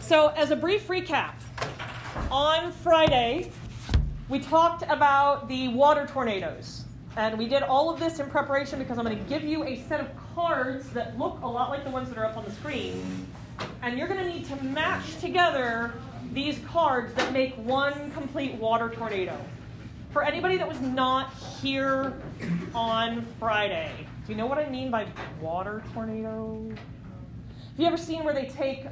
So as a brief recap, on Friday, we talked about the water tornadoes. And we did all of this in preparation because I'm going to give you a set of cards that look a lot like the ones that are up on the screen. And you're going to need to match together these cards that make one complete water tornado. For anybody that was not here on Friday, do you know what I mean by water tornado? Have you ever seen where they take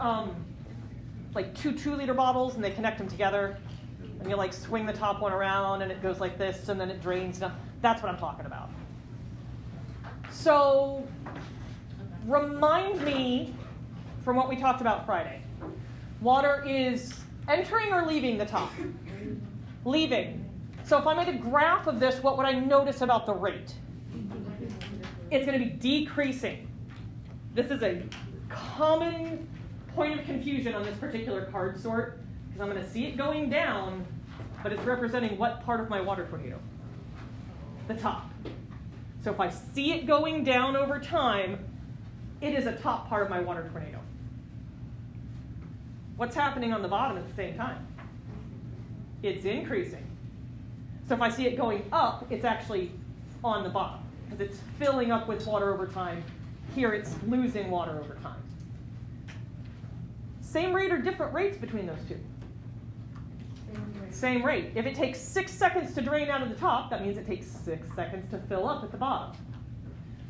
like two 2-liter bottles and they connect them together? And you like swing the top one around and it goes like this and then it drains. That's what I'm talking about. So remind me from what we talked about Friday. Water is entering or leaving the top? Leaving. So if I made a graph of this, what would I notice about the rate? It's going to be decreasing. This is a common point of confusion on this particular card sort, because I'm going to see it going down, but it's representing what part of my water tornado? The top. So if I see it going down over time, it is a top part of my water tornado. What's happening on the bottom at the same time? It's increasing. So if I see it going up, it's actually on the bottom, because it's filling up with water over time. Here it's losing water over time. Same rate or different rates between those two? Same rate. If it takes 6 seconds to drain out of the top, that means it takes 6 seconds to fill up at the bottom.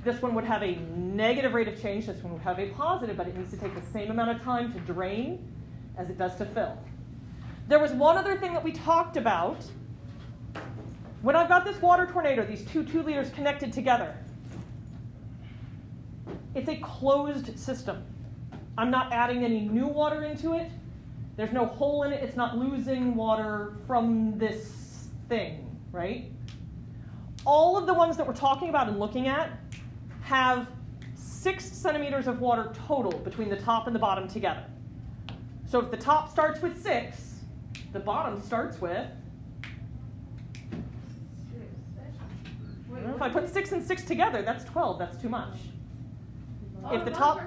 This one would have a negative rate of change. This one would have a positive, but it needs to take the same amount of time to drain as it does to fill. There was one other thing that we talked about. When I've got this water tornado, these two 2-liters connected together, it's a closed system. I'm not adding any new water into it. There's no hole in it. It's not losing water from this thing, right? All of the ones that we're talking about and looking at have 6 centimeters of water total between the top and the bottom together. So if the top starts with 6, the bottom starts with, if I put 6 and 6 together, that's 12. That's too much. If the top,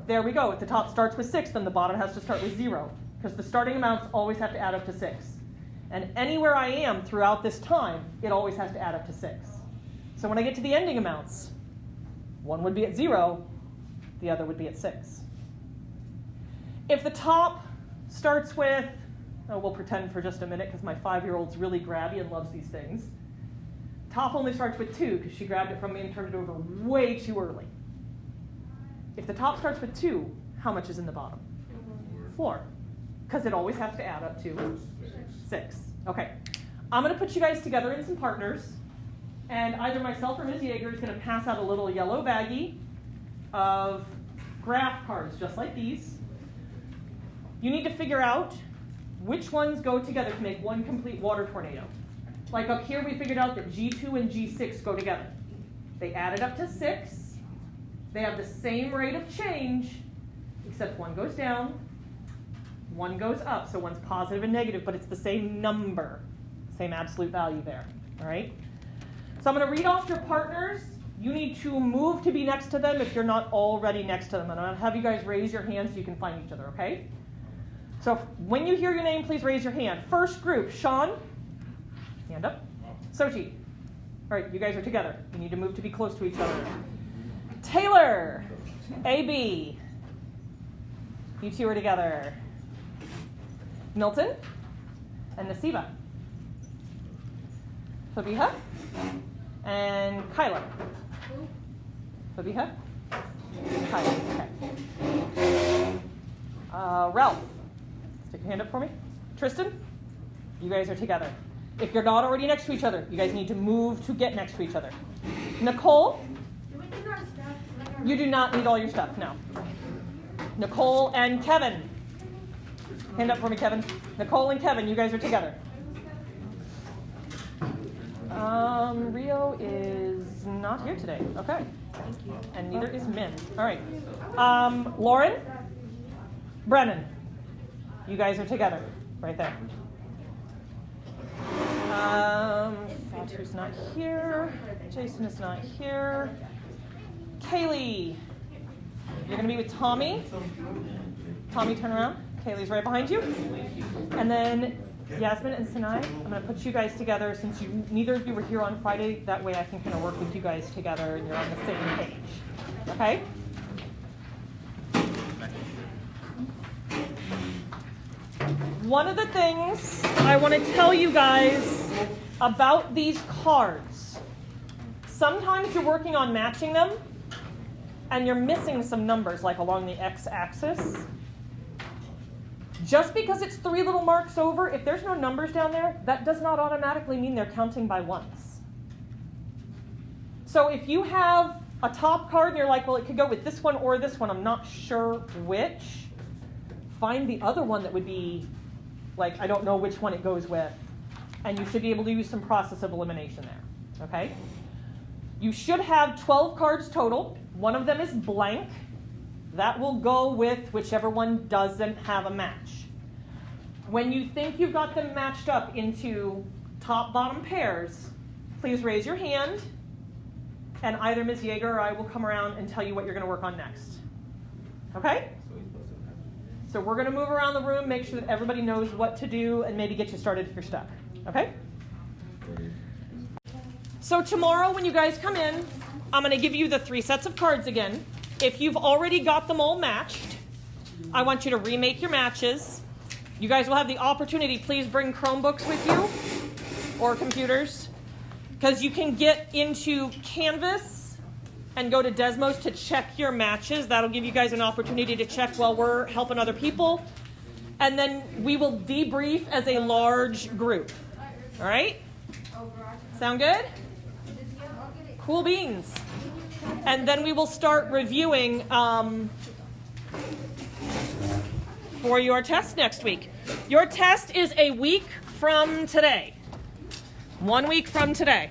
there we go. If the top starts with 6, then the bottom has to start with 0, because the starting amounts always have to add up to 6. And anywhere I am throughout this time, it always has to add up to 6. So when I get to the ending amounts, one would be at 0, the other would be at 6. If the top starts with, we'll pretend for just a minute because my 5-year-old's really grabby and loves these things. Top only starts with 2 because she grabbed it from me and turned it over way too early. If the top starts with 2, how much is in the bottom? 4. Because it always has to add up to 6. Okay. I'm going to put you guys together in some partners. And either myself or Ms. Yeager is going to pass out a little yellow baggie of graph cards, just like these. You need to figure out which ones go together to make one complete water tornado. Like up here, we figured out that G2 and G6 go together. They added up to 6. They have the same rate of change, except one goes down, one goes up. So one's positive and negative, but it's the same number, same absolute value there. All right? So I'm going to read off your partners. You need to move to be next to them if you're not already next to them. And I'm going to have you guys raise your hands so you can find each other, okay? So when you hear your name, please raise your hand. First group, Sean. Hand up. Sochi. All right, you guys are together. You need to move to be close to each other. Taylor. AB. You two are together. Milton. And Nasiba. Fabiha. And Kyla. Fabiha. Kyla. Okay. Ralph. Stick your hand up for me. Tristan. You guys are together. If you're not already next to each other, you guys need to move to get next to each other. Nicole. You do not need all your stuff, no. Nicole and Kevin. Hand up for me, Kevin. Nicole and Kevin, you guys are together. Rio is not here today. Okay. Thank you. And neither is Min. All right. Lauren. Brennan. You guys are together. Right there. Fatu's not here. Jason is not here. Kaylee. You're going to be with Tommy. Tommy, turn around. Kaylee's right behind you. And then Yasmin and Sinai, I'm going to put you guys together since neither of you were here on Friday. That way I can kind of work with you guys together and you're on the same page. Okay? One of the things I want to tell you guys about these cards, sometimes you're working on matching them and you're missing some numbers like along the x-axis. Just because it's 3 little marks over, if there's no numbers down there, that does not automatically mean they're counting by ones. So if you have a top card and you're like, well, it could go with this one or this one, I'm not sure which, find the other one that would be like, I don't know which one it goes with, and you should be able to use some process of elimination there, okay? You should have 12 cards total. One of them is blank. That will go with whichever one doesn't have a match. When you think you've got them matched up into top-bottom pairs, please raise your hand, and either Ms. Yeager or I will come around and tell you what you're going to work on next. Okay? So we're going to move around the room, make sure that everybody knows what to do, and maybe get you started if you're stuck. Okay? So tomorrow when you guys come in, I'm going to give you the 3 sets of cards again. If you've already got them all matched, I want you to remake your matches. You guys will have the opportunity, please bring Chromebooks with you or computers, because you can get into Canvas and go to Desmos to check your matches. That'll give you guys an opportunity to check while we're helping other people. And then we will debrief as a large group. All right? Sound good? Cool beans. And then we will start reviewing for your test next week. Your test is a week from today. 1 week from today.